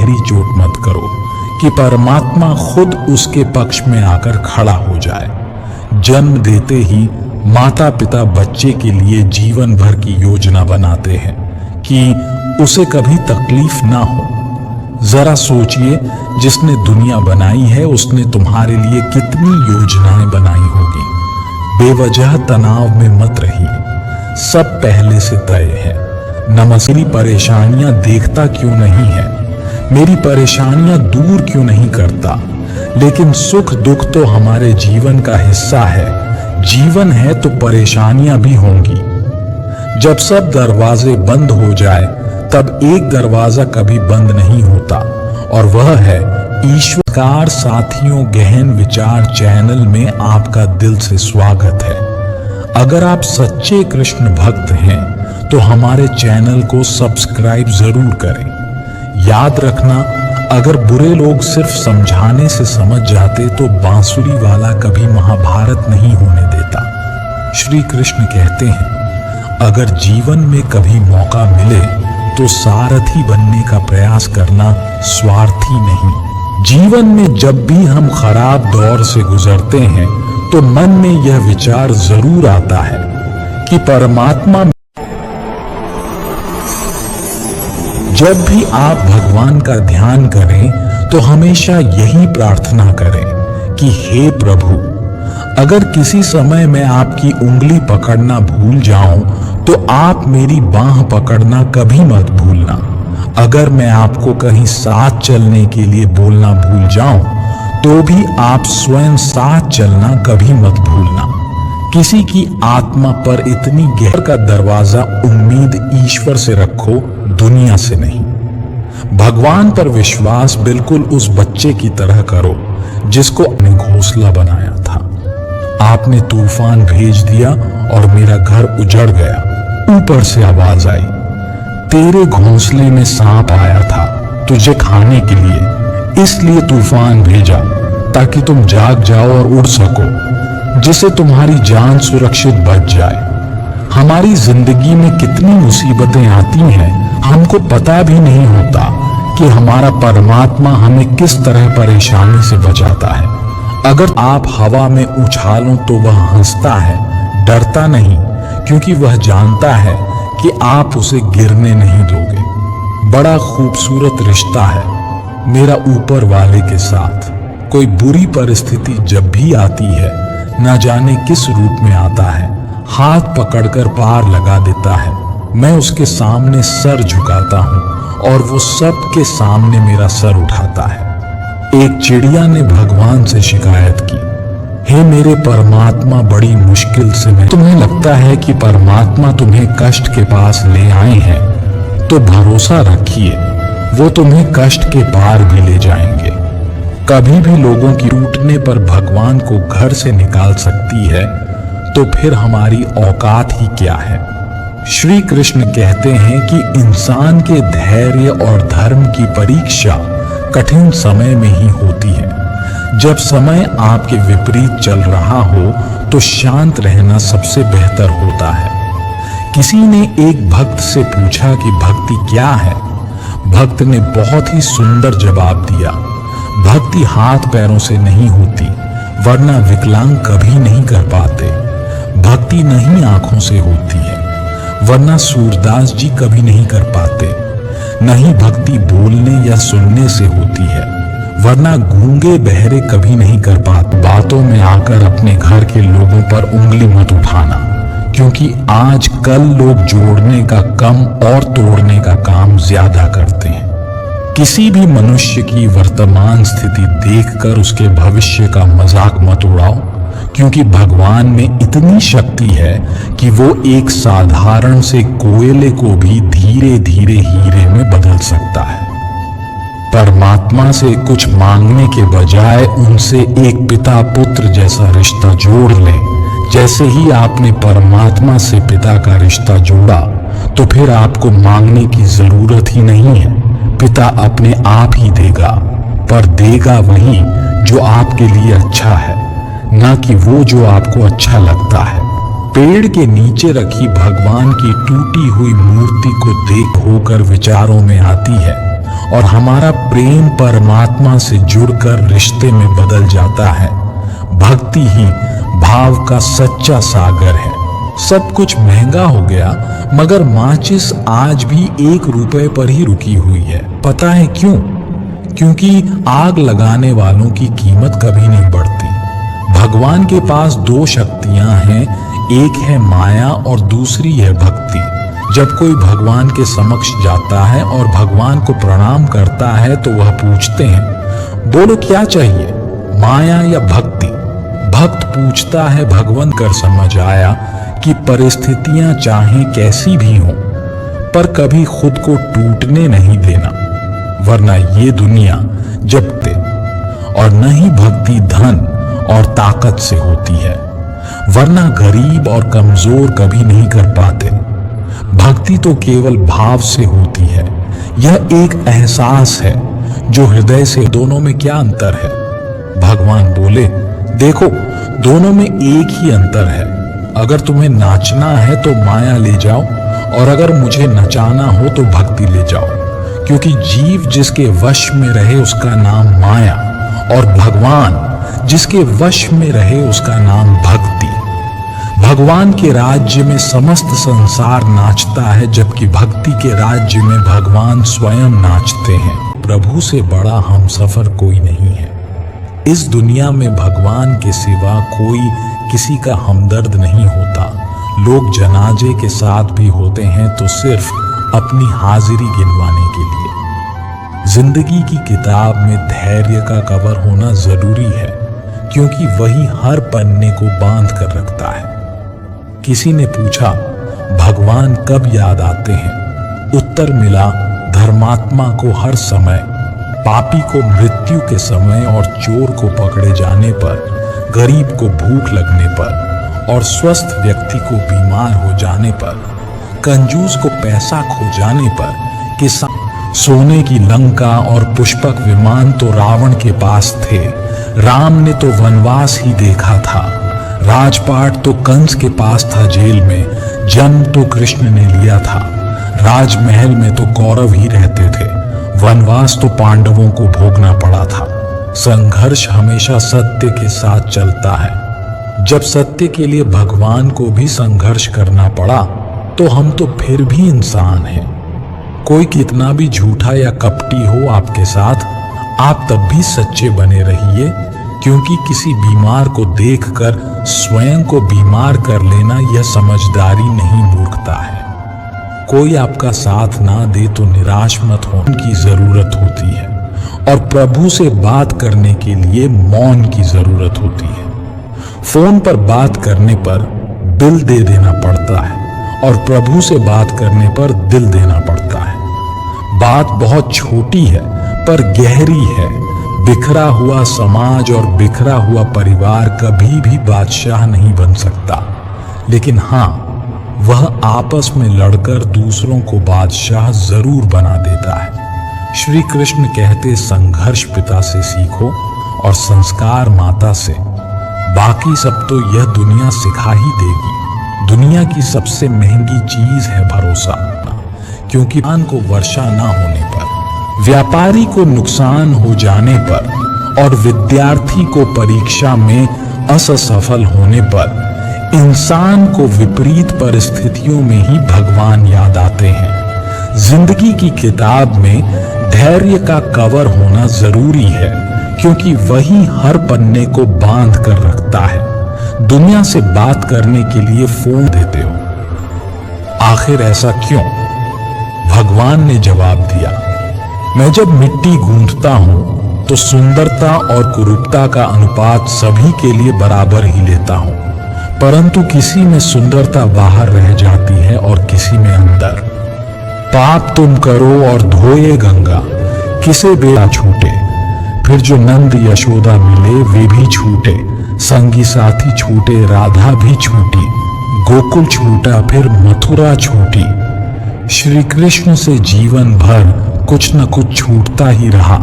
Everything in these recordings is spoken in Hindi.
गहरी चोट मत करो कि परमात्मा खुद उसके पक्ष में आकर खड़ा हो जाए। जन्म देते ही माता पिता बच्चे के लिए जीवन भर की योजना बनाते हैं कि उसे कभी तकलीफ ना हो। जरा सोचिए, जिसने दुनिया बनाई है उसने तुम्हारे लिए कितनी योजनाएं बनाई होगी। बेवजह तनाव में मत रहिए, सब पहले से तय है। मेरी परेशानियां देखता क्यों नहीं है, मेरी परेशानियां दूर क्यों नहीं करता। लेकिन सुख दुख तो हमारे जीवन का हिस्सा है। जीवन है तो परेशानियां भी होंगी। जब सब दरवाजे बंद हो जाए तब एक दरवाजा कभी बंद नहीं होता, और वह है ईश्वर। साथियों, गहन विचार चैनल में आपका दिल से स्वागत है। अगर आप सच्चे कृष्ण भक्त हैं तो हमारे चैनल को सब्सक्राइब जरूर करें। याद रखना, अगर बुरे लोग सिर्फ समझाने से समझ जाते तो बांसुरी वाला कभी महाभारत नहीं होने देता। श्री कृष्ण कहते हैं, अगर जीवन में कभी मौका मिले तो सारथी बनने का प्रयास करना, स्वार्थी नहीं। जीवन में जब भी हम खराब दौर से गुजरते हैं तो मन में यह विचार जरूर आता है कि परमात्मा। जब भी आप भगवान का ध्यान करें तो हमेशा यही प्रार्थना करें कि हे प्रभु, अगर किसी समय मैं आपकी उंगली पकड़ना भूल जाऊं तो आप मेरी बांह पकड़ना कभी मत भूलना। अगर मैं आपको कहीं साथ चलने के लिए बोलना भूल जाऊं तो भी आप स्वयं साथ चलना कभी मत भूलना। किसी की आत्मा पर इतनी गहर का दरवाजा उम्मीद ईश्वर से रखो, दुनिया से नहीं। भगवान पर विश्वास बिल्कुल उस बच्चे की तरह करो जिसको अपने घोंसला बनाया था। आपने तूफान भेज दिया और मेरा घर उजड़ गया। ऊपर से आवाज आई, तेरे घोंसले में सांप आया था तुझे खाने के लिए, इसलिए तूफान भेजा ताकि तुम जाग जाओ और उड़ सको, जिससे तुम्हारी जान सुरक्षित बच जाए। हमारी जिंदगी में कितनी मुसीबतें आती हैं, हमको पता भी नहीं होता कि हमारा परमात्मा हमें किस तरह परेशानी से बचाता है। अगर आप हवा में उछालो तो वह हंसता है, डरता नहीं, क्योंकि वह जानता है कि आप उसे गिरने नहीं दोगे। बड़ा खूबसूरत रिश्ता है मेरा ऊपर वाले के साथ। कोई बुरी परिस्थिति जब भी आती है, न जाने किस रूप में आता है, हाथ पकड़कर पार लगा देता है। मैं उसके सामने सर झुकाता हूँ और वो सबके सामने मेरा सर उठाता है। एक चिड़िया ने भगवान से शिकायत की, हे मेरे परमात्मा, बड़ी मुश्किल से मैं। तुम्हें लगता है कि परमात्मा तुम्हें कष्ट के पास ले आए हैं, तो भरोसा रखिए वो तुम्हें कष्ट के पार भी ले जाएंगे। कभी भी लोगों की टूटने पर भगवान को घर से निकाल सकती है, तो फिर हमारी औकात ही क्या है। श्री कृष्ण कहते हैं कि इंसान के धैर्य और धर्म की परीक्षा कठिन समय में ही होती है। जब समय आपके विपरीत चल रहा हो तो शांत रहना सबसे बेहतर होता है। किसी ने एक भक्त से पूछा कि भक्ति क्या है। भक्त ने बहुत ही सुंदर जवाब दिया, भक्ति हाथ पैरों से नहीं होती, वरना विकलांग कभी नहीं कर पाते। भक्ति नहीं आंखों से होती है, वरना सूरदास जी कभी नहीं कर पाते। नहीं भक्ति बोलने या सुनने से होती है, वरना गूंगे बहरे कभी नहीं कर पाते। बातों में आकर अपने घर के लोगों पर उंगली मत उठाना, क्योंकि आज कल लोग जोड़ने का कम और तोड़ने का काम ज्यादा करते हैं। किसी भी मनुष्य की वर्तमान स्थिति देखकर उसके भविष्य का मजाक मत उड़ाओ, क्योंकि भगवान में इतनी शक्ति है कि वो एक साधारण से कोयले को भी धीरे धीरे हीरे में बदल सकता है। परमात्मा से कुछ मांगने के बजाय उनसे एक पिता पुत्र जैसा रिश्ता जोड़ लें। जैसे ही आपने परमात्मा से पिता का रिश्ता जोड़ा तो फिर आपको मांगने की जरूरत ही नहीं है। पिता अपने आप ही देगा, पर देगा वही जो आपके लिए अच्छा है, ना कि वो जो आपको अच्छा लगता है। पेड़ के नीचे रखी भगवान की टूटी हुई मूर्ति को देख होकर विचारों में आती है, और हमारा प्रेम परमात्मा से जुड़कर रिश्ते में बदल जाता है। भक्ति ही भाव का सच्चा सागर है। सब कुछ महंगा हो गया, मगर माचिस आज भी 1 रुपए पर ही रुकी हुई है। पता है क्यों? क्योंकि आग लगाने वालों की कीमत कभी नहीं बढ़ती। भगवान के पास 2 शक्तियां हैं, एक है माया और दूसरी है भक्ति। जब कोई भगवान के समक्ष जाता है और भगवान को प्रणाम करता है तो वह पूछते हैं, बोलो क्या चाहिए, माया या भक्ति? भक्त पूछता है, भगवान कर समझ आया कि परिस्थितियां चाहे कैसी भी हों, पर कभी खुद को टूटने नहीं देना, वरना ये दुनिया जबते। और न ही भक्ति धन और ताकत से होती है, वरना गरीब और कमजोर कभी नहीं कर पाते। भक्ति तो केवल भाव से होती है। यह एक एहसास है जो हृदय से। दोनों में क्या अंतर है? भगवान बोले, देखो दोनों में एक ही अंतर है। अगर तुम्हें नाचना है तो माया ले जाओ, और अगर मुझे नचाना हो तो भक्ति ले जाओ। क्योंकि जीव जिसके वश में रहे उसका नाम माया, और भगवान जिसके वश में रहे उसका नाम भक्ति। भगवान के राज्य में समस्त संसार नाचता है, जबकि भक्ति के राज्य में भगवान स्वयं नाचते हैं। प्रभु से बड़ा हमसफर कोई नहीं है। इस दुनिया में भगवान के सिवा कोई किसी का हमदर्द नहीं होता। लोग जनाजे के साथ भी होते हैं तो सिर्फ अपनी हाजिरी गिनवाने के लिए। जिंदगी की किताब में धैर्य का कवर होना जरूरी है, क्योंकि वही हर पन्ने को बांध कर रखता है। किसी ने पूछा, भगवान कब याद आते हैं? उत्तर मिला, धर्मात्मा को हर समय, पापी को मृत्यु के समय, और चोर को पकड़े जाने पर, गरीब को भूख लगने पर, और स्वस्थ व्यक्ति को बीमार हो जाने पर, कंजूस को पैसा खो जाने पर। किसान सोने की लंका और पुष्पक विमान तो रावण के पास थे। राम ने तो वनवास ही देखा था। राजपाट तो कंस के पास था जेल में। जन्म तो कृष्ण ने लिया था। राजमहल में तो कौरव ही रहते थे। वनवास तो पांडवों को भोगना पड़ा था। संघर्ष हमेशा सत्य के साथ चलता है। जब सत्य के लिए भगवान को भी संघर्ष करना पड़ा, तो हम तो फिर भी इंसान हैं। कोई कितना भी झूठा या कपटी हो आपके साथ, आप तब भी सच्चे बने रहिए, क्योंकि किसी बीमार को देखकर स्वयं को बीमार कर लेना यह समझदारी नहीं, मूर्खता है। कोई आपका साथ ना दे तो निराश मत होने की जरूरत होती है, और प्रभु से बात करने के लिए मौन की जरूरत होती है। फोन पर बात करने पर बिल दे देना पड़ता है, और प्रभु से बात करने पर दिल देना पड़ता है। बात बहुत छोटी है पर गहरी है। बिखरा हुआ समाज और बिखरा हुआ परिवार कभी भी बादशाह नहीं बन सकता, लेकिन हाँ, वह आपस में लड़कर दूसरों को बादशाह जरूर बना देता है। श्री कृष्ण कहते, संघर्ष पिता से सीखो और संस्कार माता से। बाकी सब तो यह दुनिया सिखा ही देगी। दुनिया की सबसे महंगी चीज है भरोसा, क्योंकि किसान को वर्षा ना होने पर, व्यापारी को नुकसान हो जाने पर, और विद्यार्थी को परीक्षा में असफल होने पर, इंसान को विपरीत परिस्थितियों में ही भगवान याद आते हैं। जिंदगी की किताब में धैर्य का कवर होना जरूरी है, क्योंकि वही हर पन्ने को बांध कर रखता है। दुनिया से बात करने के लिए फोन देते हो, आखिर ऐसा क्यों? भगवान ने जवाब दिया, मैं जब मिट्टी गूंथता हूं तो सुंदरता और कुरूपता का अनुपात सभी के लिए बराबर ही लेता हूं, परंतु किसी में सुंदरता बाहर रह जाती है और किसी में अंदर। पाप तुम करो और धोए गंगा, किसे बेड़ा छूटे। फिर जो नंद यशोदा मिले वे भी छूटे, संगी साथी छूटे, राधा भी छूटी, गोकुल छूटा, फिर मथुरा छूटी। श्री कृष्ण से जीवन भर कुछ न कुछ छूटता ही रहा।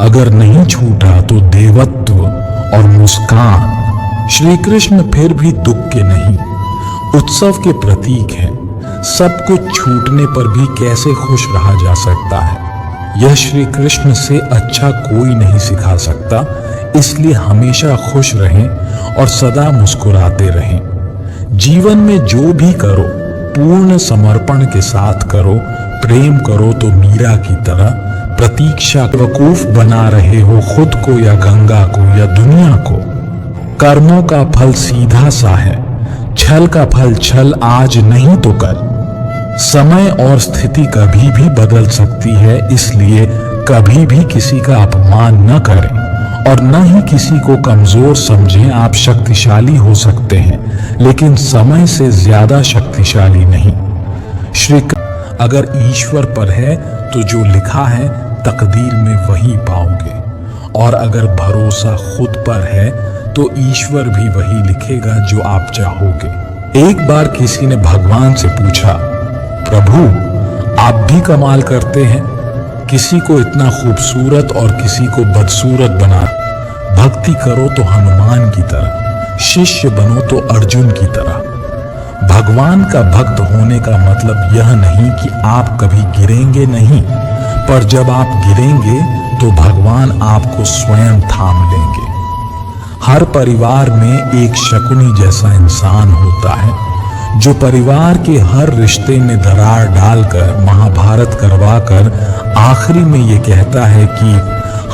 अगर नहीं छूटा तो देवत्व और मुस्कान। श्री कृष्ण फिर भी दुख के नहीं, उत्सव के प्रतीक हैं। सब कुछ छूटने पर भी कैसे खुश रहा जा सकता है? यह श्री कृष्ण से अच्छा कोई नहीं सिखा सकता, इसलिए हमेशा खुश रहें और सदा मुस्कुराते रहें। जीवन में जो भी करो पूर्ण समर्पण के साथ करो। प्रेम करो तो मीरा की तरह, प्रतीक्षा वकूफ बना रहे हो खुद को या गंगा को या दुनिया को। कर्मों का फल सीधा सा है, छल का फल छल आज नहीं तो कल। समय और स्थिति कभी भी बदल सकती है, इसलिए कभी भी किसी का अपमान न करें और न ही किसी को कमजोर समझें। आप शक्तिशाली हो सकते हैं, लेकिन समय से ज्यादा शक्तिशाली नहीं। श्री अगर ईश्वर पर है तो जो लिखा है तकदीर में वही पाओगे, और अगर भरोसा खुद पर है तो ईश्वर भी वही लिखेगा जो आप चाहोगे। एक बार किसी ने भगवान से पूछा, प्रभु आप भी कमाल करते हैं, किसी को इतना खूबसूरत और किसी को बदसूरत बना। भक्ति करो तो हनुमान की तरह, शिष्य बनो तो अर्जुन की तरह। भगवान का भक्त होने का मतलब यह नहीं कि आप कभी गिरेंगे नहीं, पर जब आप गिरेंगे तो भगवान आपको स्वयं थाम लेंगे। हर परिवार में एक शकुनी जैसा इंसान होता है जो परिवार के हर रिश्ते में दरार डालकर, महाभारत करवाकर आखिरी में ये कहता है कि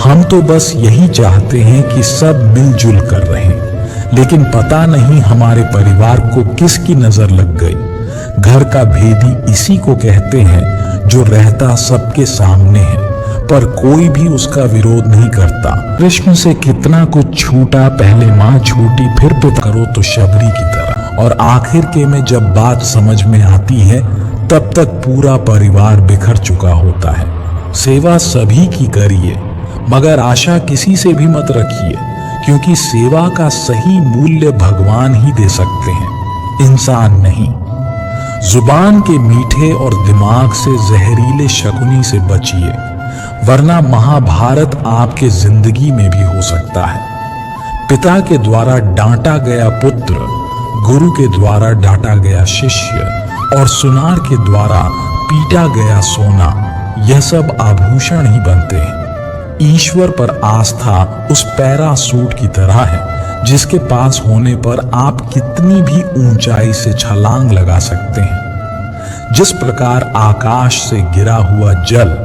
हम तो बस यही चाहते हैं कि सब मिलजुल कर रहें, लेकिन पता नहीं हमारे परिवार को किसकी नजर लग गई। घर का भेदी इसी को कहते हैं जो रहता सबके सामने है, पर कोई भी उसका विरोध नहीं करता। कृष्ण से कितना कुछ छूटा, पहले माँ छूटी फिर पिता करो तो शबरी की तरह, और आखिर के में जब बात समझ में आती है तब तक पूरा परिवार बिखर चुका होता है। सेवा सभी की करिए, मगर आशा किसी से भी मत रखिए, क्योंकि सेवा का सही मूल्य भगवान ही दे सकते हैं, इंसान नहीं। जुबान के मीठे और दिमाग से जहरीले शकुनी से बचिए, वरना महाभारत आपके जिंदगी में भी हो सकता है। पिता के द्वारा डांटा गया पुत्र, गुरु के द्वारा डांटा गया शिष्य, और सुनार के द्वारा पीटा गया सोना, यह सब आभूषण ही बनते हैं। ईश्वर पर आस्था उस पैरासूट की तरह है जिसके पास होने पर आप कितनी भी ऊंचाई से छलांग लगा सकते हैं। जिस प्रकार आकाश से गिरा हुआ जल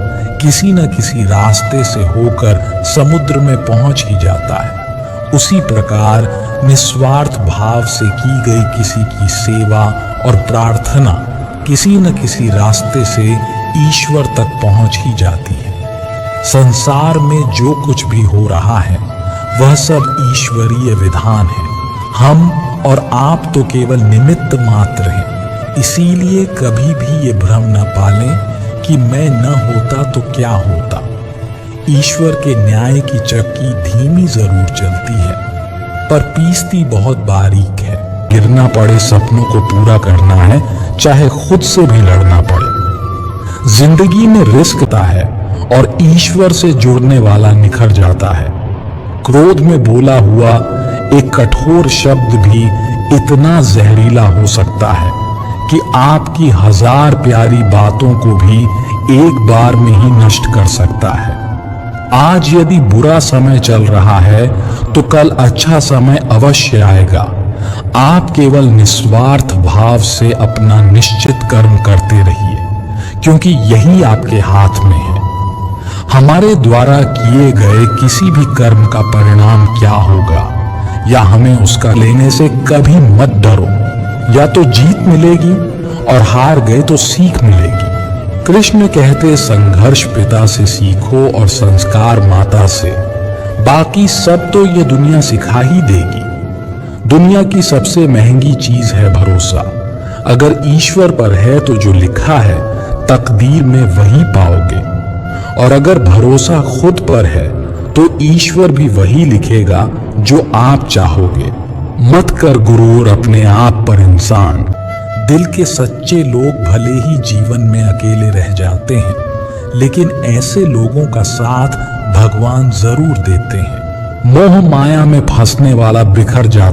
किसी न किसी रास्ते से होकर समुद्र में पहुंच ही जाता है, उसी प्रकार निस्वार्थ भाव से की गई किसी की सेवा और प्रार्थना किसी न किसी रास्ते से ईश्वर तक पहुंच ही जाती है। संसार में जो कुछ भी हो रहा है वह सब ईश्वरीय विधान है। हम और आप तो केवल निमित्त मात्र हैं। इसीलिए कभी भी ये भ्रम न पालें कि मैं न होता तो क्या होता। ईश्वर के न्याय की चक्की धीमी जरूर चलती है, पर पीसती बहुत बारीक है। गिरना पड़े सपनों को पूरा करना है, चाहे खुद से भी लड़ना पड़े। जिंदगी में रिस्क है और ईश्वर से जुड़ने वाला निखर जाता है। क्रोध में बोला हुआ एक कठोर शब्द भी इतना जहरीला हो सकता है कि आपकी 1000 प्यारी बातों को भी एक बार में ही नष्ट कर सकता है। आज यदि बुरा समय चल रहा है तो कल अच्छा समय अवश्य आएगा। आप केवल निस्वार्थ भाव से अपना निश्चित कर्म करते रहिए, क्योंकि यही आपके हाथ में है। हमारे द्वारा किए गए किसी भी कर्म का परिणाम क्या होगा या हमें उसका लेने से कभी मत डरो। या तो जीत मिलेगी और हार गए तो सीख मिलेगी। कृष्ण कहते संघर्ष पिता से सीखो और संस्कार माता से, बाकी सब तो ये दुनिया सिखा ही देगी। दुनिया की सबसे महंगी चीज है भरोसा। अगर ईश्वर पर है तो जो लिखा है तकदीर में वही पाओगे, और अगर भरोसा खुद पर है तो ईश्वर भी वही लिखेगा जो आप चाहोगे। मत कर गुरूर अपने आप पर इंसान। दिल के सच्चे लोग भले ही जीवन में अकेले रह जाते हैं, लेकिन ऐसे लोगों का साथ भगवान जरूर देते हैं। मोह माया में फंसने वाला बिखर जाता